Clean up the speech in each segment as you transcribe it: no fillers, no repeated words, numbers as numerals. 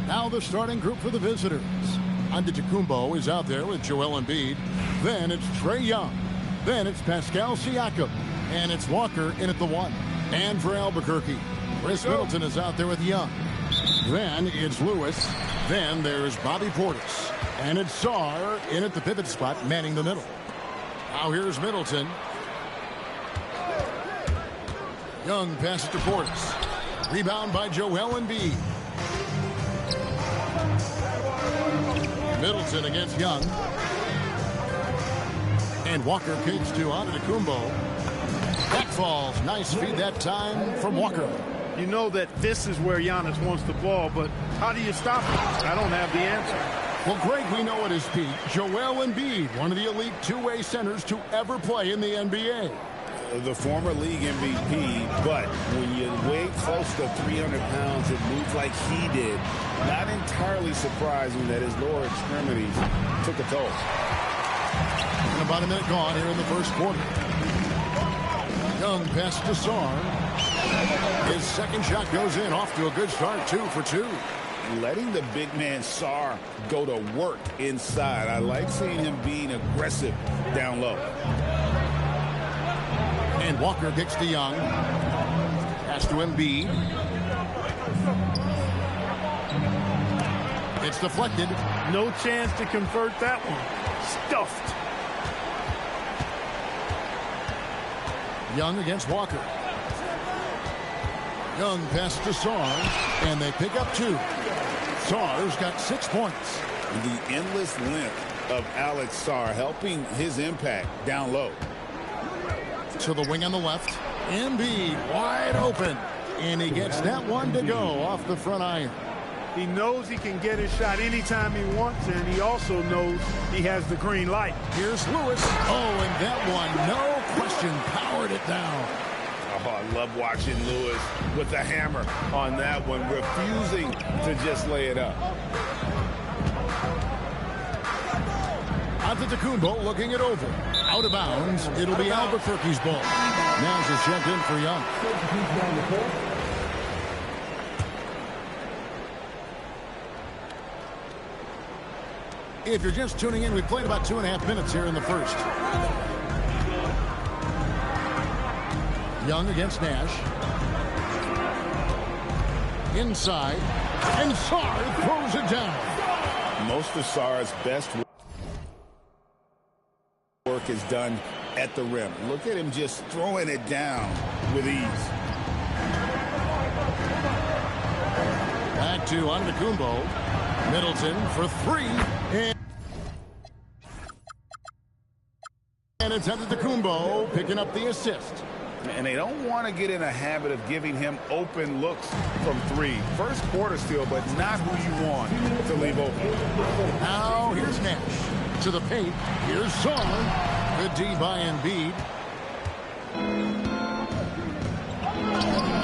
Now the starting group for the visitors. Antetokounmpo is out there with Joel Embiid. Then it's Trae Young. Then it's Pascal Siakam. And it's Walker in at the 1. And for Albuquerque, Chris Middleton is out there with Young. Then it's Lewis. Then there's Bobby Portis. And it's Sarr in at the pivot spot, manning the middle. Now here's Middleton. Young passes to Portis. Rebound by Joel Embiid. Middleton against Young. And Walker kicks to Antetokounmpo. That falls. Nice feed that time from Walker. You know that this is where Giannis wants the ball, but how do you stop him? I don't have the answer. Well, Greg, we know at his peak, Joel Embiid, one of the elite two-way centers to ever play in the NBA. The former league MVP, but when you weigh close to 300 pounds and move like he did, not entirely surprising that his lower extremities took a toll. And about a minute gone here in the first quarter. Young passes to Sarr. His second shot goes in, off to a good start, 2 for 2. Letting the big man Sarr go to work inside. I like seeing him being aggressive down low. And Walker kicks to Young. Pass to Embiid. It's deflected. No chance to convert that one. Stuffed. Young against Walker. Young passes to Sarr, and they pick up 2. Sarr's got 6 points. The endless length of Alex Sarr helping his impact down low. To the wing on the left. Embiid wide open. And he gets that one to go off the front iron. He knows he can get his shot anytime he wants, and he also knows he has the green light. Here's Lewis. Oh, and that one, no question, powered it down. Oh, I love watching Lewis with the hammer on that one, refusing to just lay it up. Antetokounmpo looking it over. Out of bounds. It'll be Albuquerque's ball. Nash is checked in for Young. If you're just tuning in, we played about 2.5 minutes here in the first. Young against Nash. Inside. And Sarr throws it down. Most of Sarr's best work is done at the rim. Look at him just throwing it down with ease. Back to Antetokounmpo. Middleton for 3. And it's Antetokounmpo picking up the assist. And they don't want to get in a habit of giving him open looks from 3. First quarter still, but not who you want to leave open. Now here's Nash. To the paint. Here's Sarr. Good D by Embiid.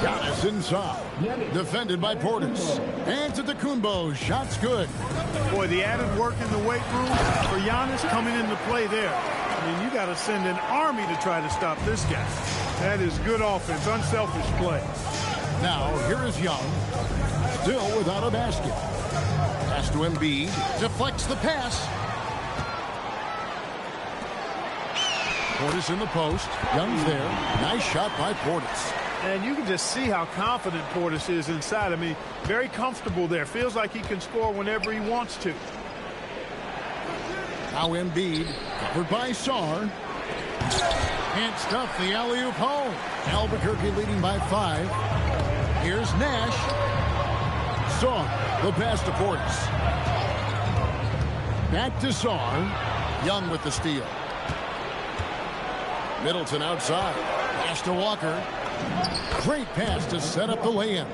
Giannis inside. Defended by Portis. Antetokounmpo. Shot's good. Boy, the added work in the weight room for Giannis coming into play there. I mean, you got to send an army to try to stop this guy. That is good offense, unselfish play. Now, here is Young. Still without a basket. Pass to Embiid. Deflects the pass. Portis in the post. Young's there. Nice shot by Portis. And you can just see how confident Portis is inside. I mean, very comfortable there. Feels like he can score whenever he wants to. Now Embiid, covered by Sarr. Can't stuff the alley-oop home. Albuquerque leading by 5. Here's Nash. Sarr, the pass to Portis. Back to Sarr. Young with the steal. Middleton outside. Pass to Walker. Great pass to set up the lay-in.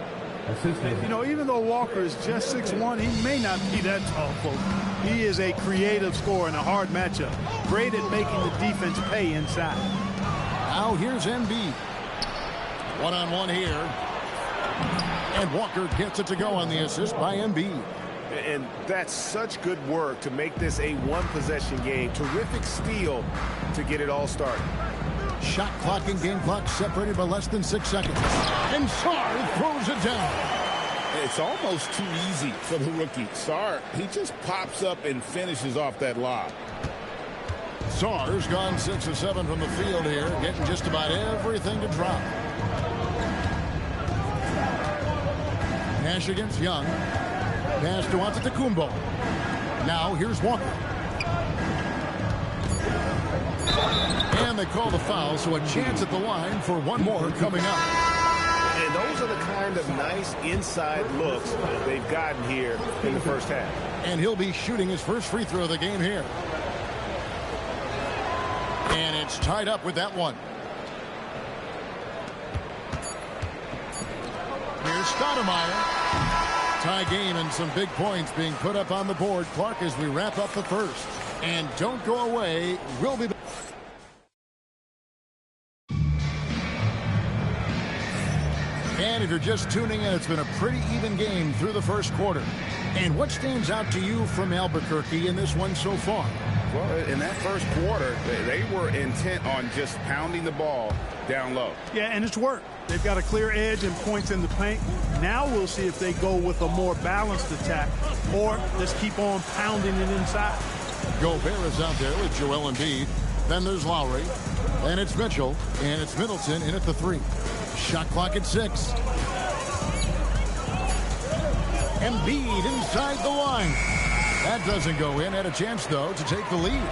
You know, even though Walker is just 6'1", he may not be that tall, folks. He is a creative scorer in a hard matchup. Great at making the defense pay inside. Now here's Embiid. One-on-one here. And Walker gets it to go on the assist by Embiid. And that's such good work to make this a one-possession game. Terrific steal to get it all started. Shot clock and game clock separated by less than 6 seconds. And Sarr throws it down. It's almost too easy for the rookie. Sarr, he just pops up and finishes off that lob. Sarr's gone 6 of 7 from the field here, getting just about everything to drop. Nash against Young. Pass to Antetokounmpo. Now here's Walker. And they call the foul, so a chance at the line for one more coming up. And those are the kind of nice inside looks they've gotten here in the first half. And he'll be shooting his first free throw of the game here. And it's tied up with that one. Here's Stoudemire. Tie game and some big points being put up on the board, Clark, as we wrap up the first. And don't go away. We'll be back. And if you're just tuning in, it's been a pretty even game through the first quarter. And what stands out to you from Albuquerque in this one so far? Well, in that first quarter, they were intent on just pounding the ball down low. Yeah, and it's worked. They've got a clear edge and points in the paint. Now we'll see if they go with a more balanced attack or just keep on pounding it inside. Gobert is out there with Joel Embiid. Then there's Lowry. Then it's Mitchell. And it's Middleton in at the 3. Shot clock at 6. Embiid inside the line. That doesn't go in. Had a chance, though, to take the lead.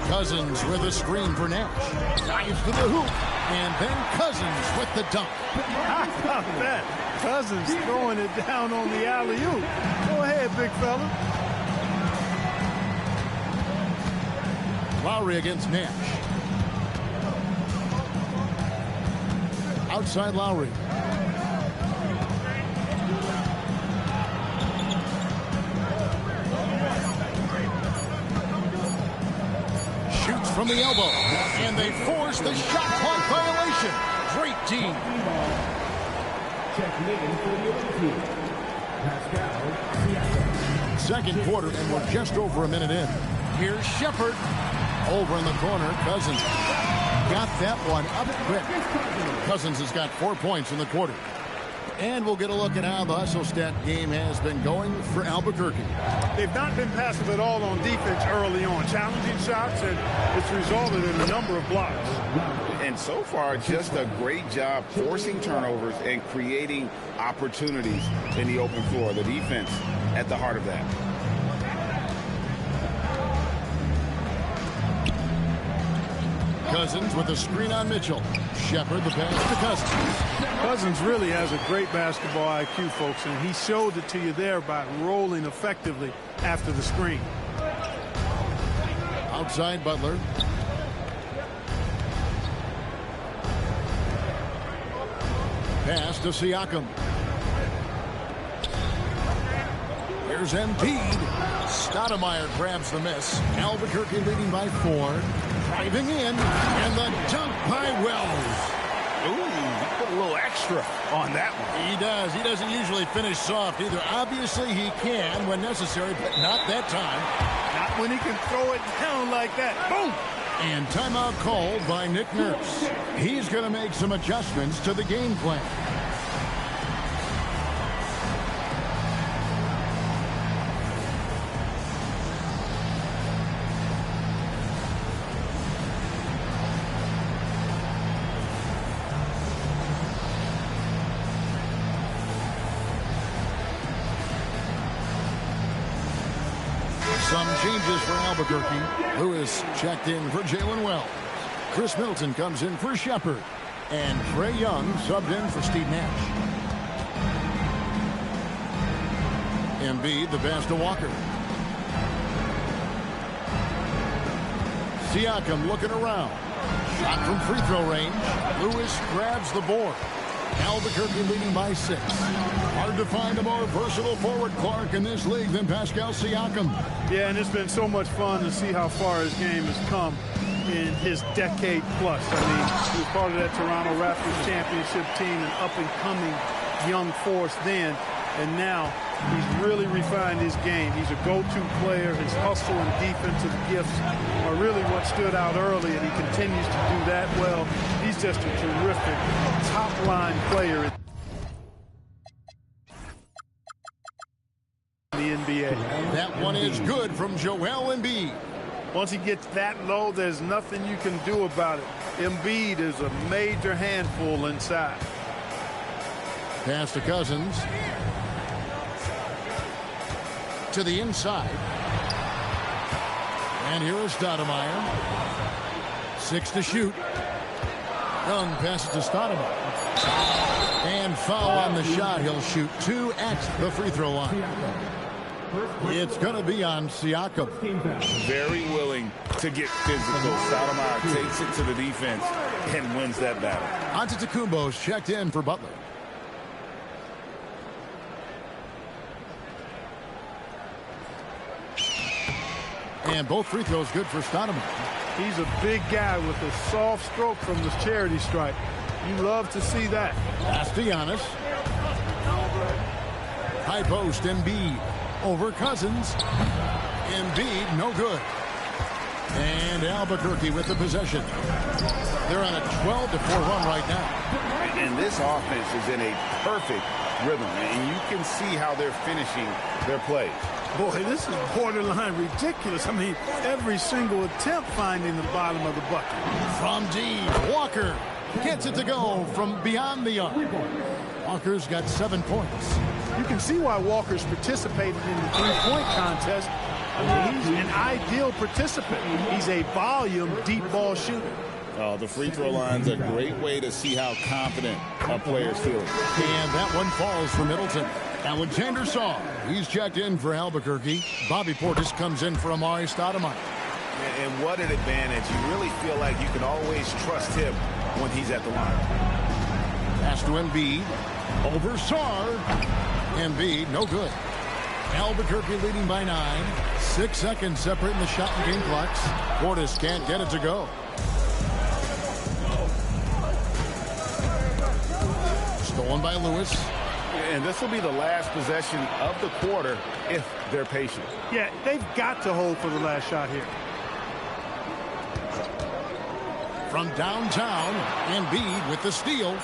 Cousins with a screen for Nash. Dives to the hoop. And then Cousins with the dunk. How about that? Cousins throwing it down on the alley-oop. Go ahead, big fella. Lowry against Nash. Outside Lowry. Shoots from the elbow. And they force the shot clock violation. Great team. Second quarter, and we're just over a minute in. Here's Shepherd. Over in the corner, Cousins. Got that one up quick. Cousins has got 4 points in the quarter. And we'll get a look at how the hustle stat game has been going for Albuquerque. They've not been passive at all on defense early on. Challenging shots, and it's resulted in a number of blocks. And so far, just a great job forcing turnovers and creating opportunities in the open floor. The defense at the heart of that. Cousins with a screen on Mitchell. Shepherd the pass to Cousins. Cousins really has a great basketball IQ, folks, and he showed it to you there by rolling effectively after the screen. Outside Butler. Pass to Siakam. Here's Embiid. Stoudemire grabs the miss. Albuquerque leading by 4. Driving in, and the dunk by Wells. Ooh, he put a little extra on that one. He does. He doesn't usually finish soft either. Obviously, he can when necessary, but not that time. Not when he can throw it down like that. Boom! And timeout called by Nick Nurse. He's going to make some adjustments to the game plan. Some changes for Albuquerque. Lewis checked in for Jalen Wells. Chris Middleton comes in for Shepherd. And Trae Young subbed in for Steve Nash. Embiid the pass to Walker. Siakam looking around. Shot from free throw range. Lewis grabs the board. Albuquerque leading by 6. Hard to find a more versatile forward, Clark, in this league than Pascal Siakam. Yeah, and it's been so much fun to see how far his game has come in his decade plus. I mean, he was part of that Toronto Raptors championship team, an up-and-coming young force then, and now he's really refined his game. He's a go-to player. His hustle and defensive gifts are really what stood out early, and he continues to do that well. He's just a terrific top-line player in the NBA. That one is good from Joel Embiid. Once he gets that low, there's nothing you can do about it. Embiid is a major handful inside. Pass to Cousins. To the inside. And here is Stoudemire. 6 to shoot. Young passes to Stoudemire. And foul on the shot. He'll shoot 2 at the free throw line. It's going to be on Siakam. Very willing to get physical. Stoudemire takes it to the defense and wins that battle. Antetokounmpo's checked in for Butler. And both free throws good for Stoudemire. He's a big guy with a soft stroke from the charity stripe. You love to see that. Castellanos. High post, Embiid. Over Cousins. Embiid, no good. And Albuquerque with the possession. They're on a 12-4 run right now. And this offense is in a perfect rhythm. And you can see how they're finishing their plays. Boy, this is borderline ridiculous. I mean, every single attempt finding the bottom of the bucket. From deep, Walker gets it to go from beyond the arc. Walker's got 7 points. You can see why Walker's participated in the three-point contest. I mean, he's an ideal participant. He's a volume deep ball shooter. The free throw line's a great way to see how confident a player's feeling. And that one falls for Middleton. Alexander Saw, he's checked in for Albuquerque. Bobby Portis comes in for Amari Stoudemire. And what an advantage. You really feel like you can always trust him when he's at the line. Pass to Embiid. Over Sarr. Embiid, no good. Albuquerque leading by 9. 6 seconds separating the shot and game clocks. Portis can't get it to go. Stolen by Lewis. And this will be the last possession of the quarter if they're patient. Yeah, they've got to hold for the last shot here. From downtown, Embiid with the steal.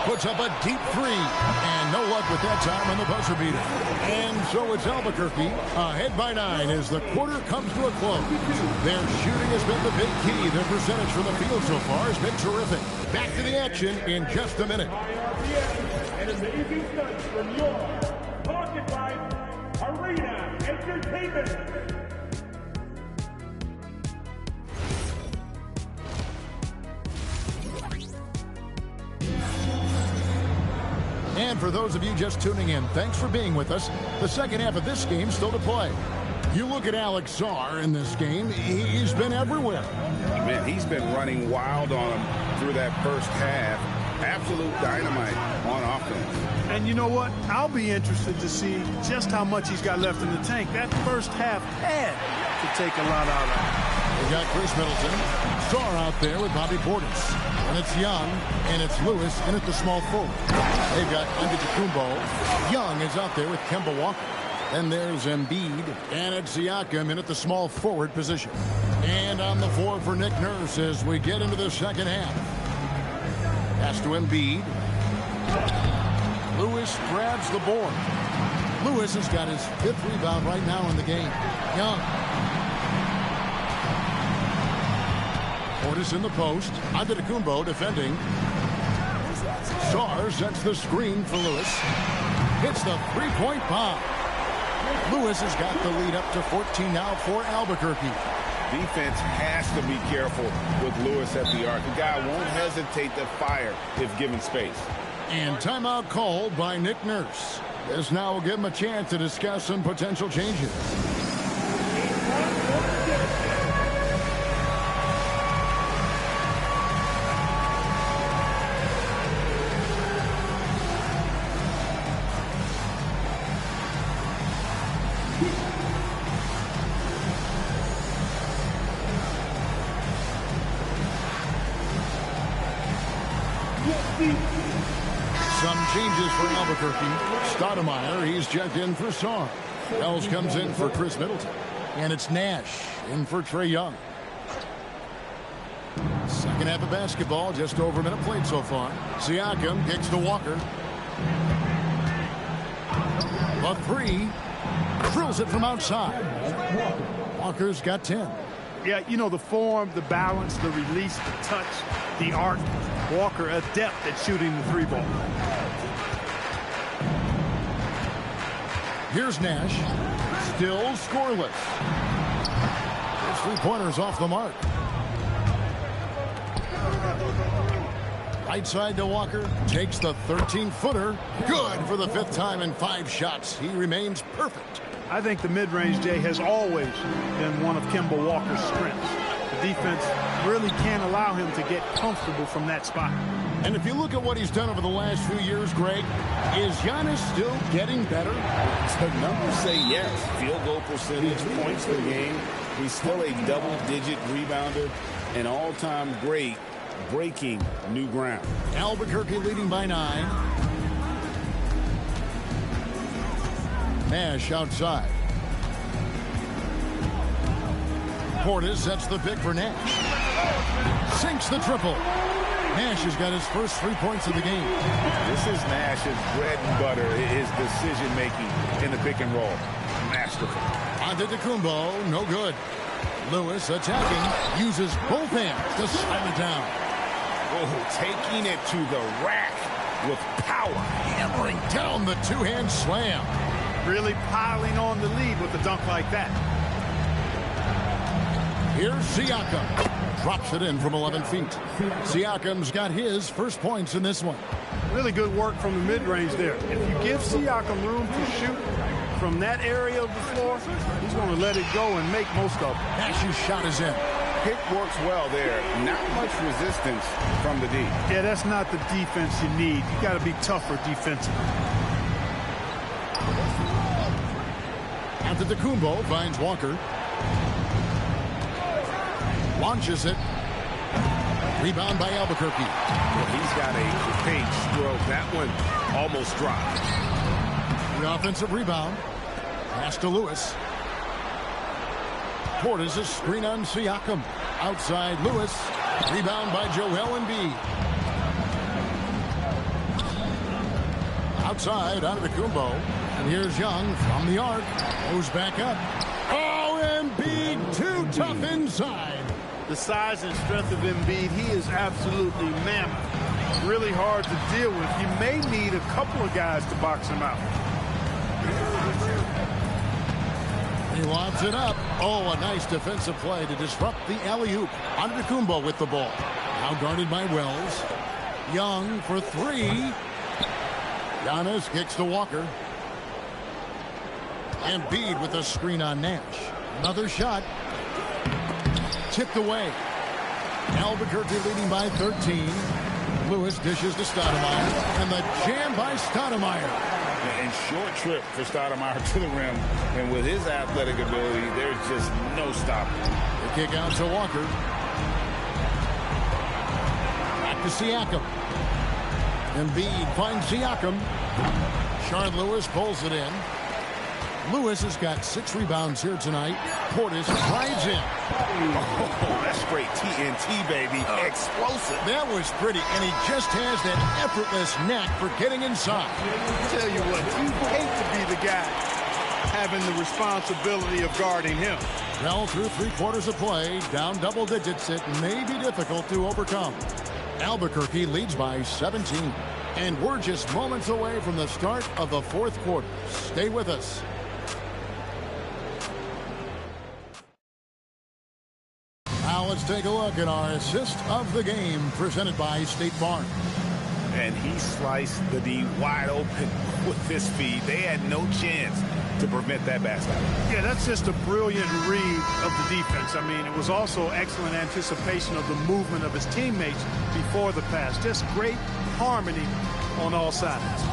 Puts up a deep 3. And no luck with that time on the buzzer beater. And so it's Albuquerque ahead by 9 as the quarter comes to a close. Their shooting has been the big key. Their percentage from the field so far has been terrific. Back to the action in just a minute. An amazing stunt from your Pocket Life Arena Entertainment. And for those of you just tuning in, thanks for being with us. The second half of this game still to play. You look at Alex Sarr in this game, he's been everywhere. Man, he's been running wild on him through that first half. Absolute dynamite on offense. And you know what? I'll be interested to see just how much he's got left in the tank. That first half had to take a lot out of him. We got Chris Middleton. Sarr out there with Bobby Portis. And it's Young, and it's Lewis, and it's the small forward. They've got Antetokounmpo. Young is out there with Kemba Walker. And there's Embiid, and it's Siakam in at the small forward position. And on the floor for Nick Nurse as we get into the second half. Pass to Embiid. Lewis grabs the board. Lewis has got his 5th rebound right now in the game. Young. Portis in the post. Antetokounmpo defending. Sarr sets the screen for Lewis. Hits the three-point bomb. Lewis has got the lead up to 14 now for Albuquerque. Defense has to be careful with Lewis at the arc. The guy won't hesitate to fire if given space. And timeout called by Nick Nurse. This now will give him a chance to discuss some potential changes. Some changes for Albuquerque. Stoudemire, he's checked in for Sarr. Wells comes in for Chris Middleton. And it's Nash in for Trae Young. Second Second half of basketball, just over a minute played so far. Siakam kicks to Walker. The three. Drills it from outside. Walker's got 10. Yeah, you know, the form, the balance, the release, the touch, the arc. Walker adept at shooting the three ball. Here's Nash. Still scoreless. His three-pointer's off the mark. Right side to Walker. Takes the 13-footer. Good for the 5th time in 5 shots. He remains perfect. I think the mid-range, Jay, has always been one of Kemba Walker's strengths. The defense really can't allow him to get comfortable from that spot. And if you look at what he's done over the last few years, Greg, is Giannis still getting better? The numbers say yes. Field goal percentage, points per game. He's still a double-digit rebounder, an all-time great, breaking new ground. Albuquerque leading by 9. Nash outside. Portis sets the pick for Nash. Sinks the triple. Nash has got his first 3 points of the game. This is Nash's bread and butter, his decision-making in the pick and roll. Masterful. Antetokounmpo, no good. Lewis attacking, uses both hands to slam it down. Oh, taking it to the rack with power. Hammering down the two-hand slam. Really piling on the lead with a dunk like that. Here's Siakam. Drops it in from 11 feet. Siakam's got his first points in this one. Really good work from the mid-range there. If you give Siakam room to shoot from that area of the floor, he's going to let it go and make most of it. Nash's shot is in. Pick works well there. Not much resistance from the D. Yeah, that's not the defense you need. You got to be tougher defensively. Antetokounmpo finds Walker. Launches it. Rebound by Albuquerque. Well, he's got a great stroke. That one almost dropped. The offensive rebound. Pass to Lewis. Portis a screen on Siakam. Outside Lewis. Rebound by Joel Embiid. Outside Antetokounmpo. And here's Young from the arc. Goes back up. Oh, Embiid too tough inside. The size and strength of Embiid, he is absolutely mammoth. Really hard to deal with. You may need a couple of guys to box him out. He lobs it up. Oh, a nice defensive play to disrupt the alley-oop. Antetokounmpo with the ball. Now guarded by Wells. Young for 3. Giannis kicks to Walker. Embiid with a screen on Nash. Another shot. Tipped away. Albuquerque leading by 13. Lewis dishes to Stoudemire. And the jam by Stoudemire. And short trip for Stoudemire to the rim. And with his athletic ability, there's just no stopping. The kick out to Walker. Back to Siakam. Embiid finds Siakam. Shard Lewis pulls it in. Lewis has got 6 rebounds here tonight. Portis drives in. Oh, that's straight TNT, baby. Explosive. That was pretty, and he just has that effortless knack for getting inside. Tell you what, you hate to be the guy having the responsibility of guarding him. Well, through 3 quarters of play, down double digits, it may be difficult to overcome. Albuquerque leads by 17. And we're just moments away from the start of the 4th quarter. Stay with us. Now let's take a look at our assist of the game presented by State Farm. And he sliced the D wide open with his speed. They had no chance to prevent that basket. Yeah, that's just a brilliant read of the defense. I mean, it was also excellent anticipation of the movement of his teammates before the pass. Just great harmony on all sides.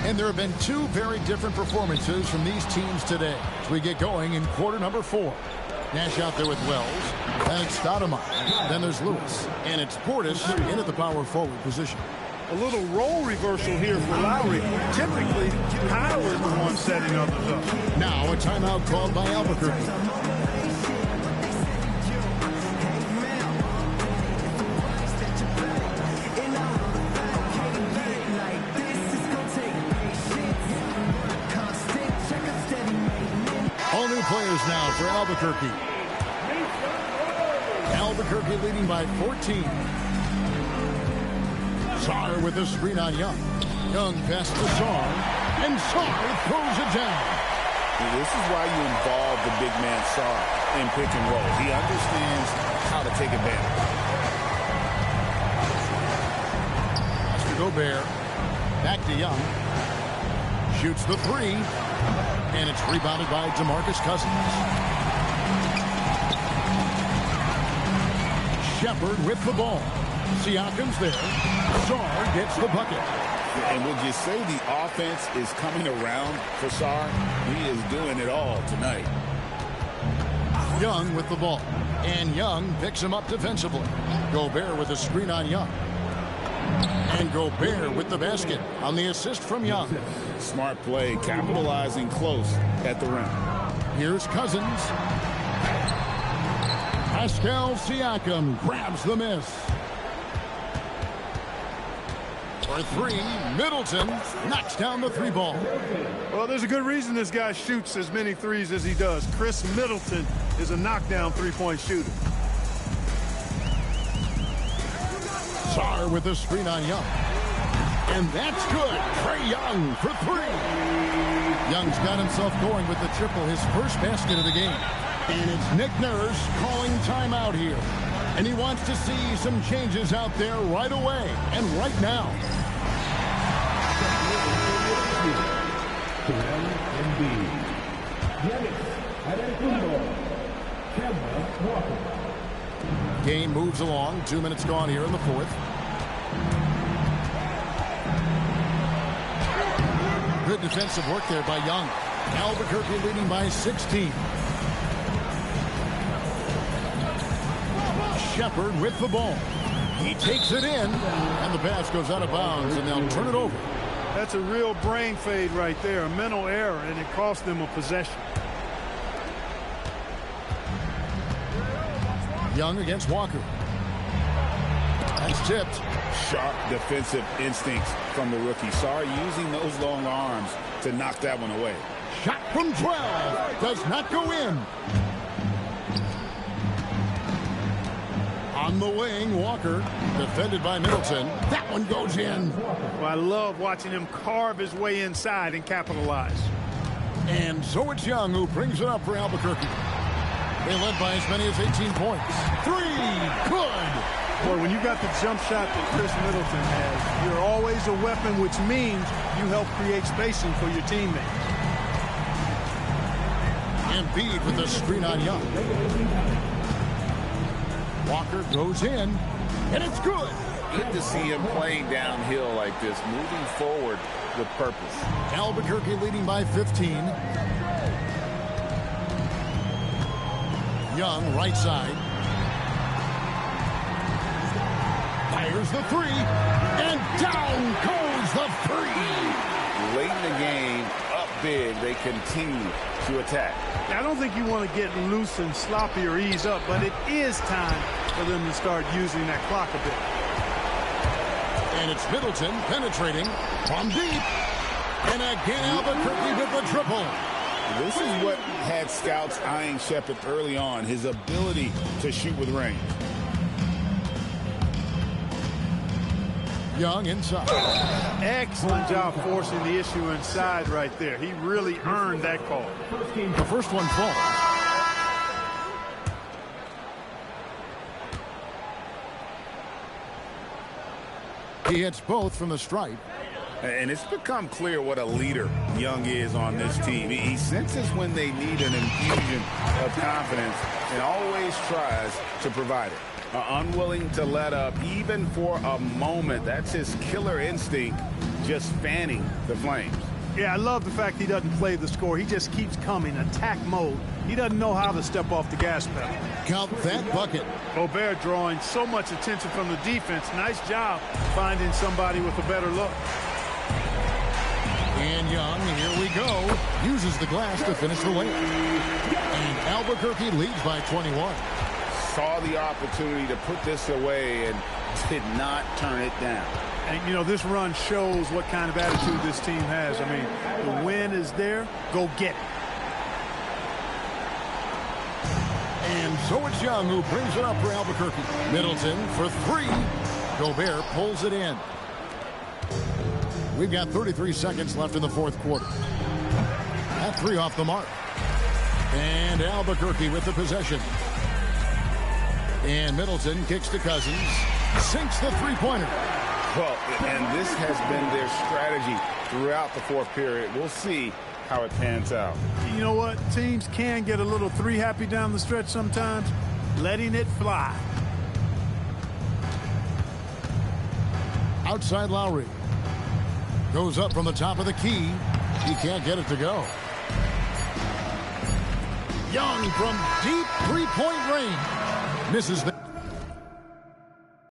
And there have been 2 very different performances from these teams today as we get going in quarter number 4. Nash out there with Wells. Then it's Stoudemire. Then there's Lewis. And it's Portis in at the power forward position. A little role reversal here for Lowry. Typically, Kyle is the one setting others up. Now a timeout called by Albuquerque. players now for Albuquerque. Albuquerque leading by 14. Sarr with the screen on Young. Young passes to Sarr, and Sarr throws it down. This is why you involve the big man Sarr in pick and roll. He understands how to take advantage. Mr. Gobert, back to Young. Shoots the three, and it's rebounded by DeMarcus Cousins. Shepard with the ball. Siakam's there. Sarr gets the bucket. And would you say the offense is coming around for Sarr? He is doing it all tonight. Young with the ball. And Young picks him up defensively. Gobert with a screen on Young. And Gobert with the basket on the assist from Young. Smart play, capitalizing close at the rim. Here's Cousins. Pascal Siakam grabs the miss. For three, Middleton knocks down the three ball. Well, there's a good reason this guy shoots as many threes as he does. Chris Middleton is a knockdown three-point shooter. Sarr with the screen on Young. And that's good. Trae Young for three. Young's got himself going with the triple, his first basket of the game. And it's Nick Nurse calling timeout here. And he wants to see some changes out there right away and right now. Game moves along. 2 minutes gone here in the fourth. Good defensive work there by Young. Albuquerque leading by 16. Shepard with the ball. He takes it in, and the pass goes out of bounds, and they'll turn it over. That's a real brain fade right there, a mental error, and it cost them a possession. Young against Walker. That's tipped. Sharp defensive instincts from the rookie. Sarr using those long arms to knock that one away. Shot from 12. Does not go in. On the wing, Walker, defended by Middleton. That one goes in. Well, I love watching him carve his way inside and capitalize. And so it's Young who brings it up for Albuquerque. They led by as many as 18 points. Three, good. Boy, when you got the jump shot that Chris Middleton has, you're always a weapon, which means you help create spacing for your teammates. Embiid with the screen on Young. Walker goes in, and it's good. Good to see him playing downhill like this, moving forward with purpose. Albuquerque leading by 15. Young, right side. Fires the three, and down goes the three. Late in the game, up big, they continue to attack. I don't think you want to get loose and sloppy or ease up, but it is time for them to start using that clock a bit. And it's Middleton penetrating from deep. And again, Albuquerque with the triple. This is what had scouts eyeing Shepard early on, his ability to shoot with range. Young inside. Excellent job forcing the issue inside right there. He really earned that call. The first one falls. He hits both from the stripe. And it's become clear what a leader Young is on this team. He senses when they need an infusion of confidence and always tries to provide it. Unwilling to let up even for a moment. That's his killer instinct, just fanning the flames. Yeah, I love the fact he doesn't play the score. He just keeps coming, attack mode. He doesn't know how to step off the gas pedal. Count that bucket. Gobert drawing so much attention from the defense. Nice job finding somebody with a better look. And Young, here we go, uses the glass to finish the layup. And Albuquerque leads by 21. Saw the opportunity to put this away and did not turn it down. And, you know, this run shows what kind of attitude this team has. I mean, the win is there. Go get it. And so it's Young who brings it up for Albuquerque. Middleton for three. Gobert pulls it in. We've got 33 seconds left in the fourth quarter. That three off the mark. And Albuquerque with the possession. And Middleton kicks to Cousins. Sinks the three-pointer. Well, and this has been their strategy throughout the fourth period. We'll see how it pans out. You know what? Teams can get a little three happy down the stretch sometimes. Letting it fly. Outside Lowry. Goes up from the top of the key. He can't get it to go. Young from deep three-point range. Misses the...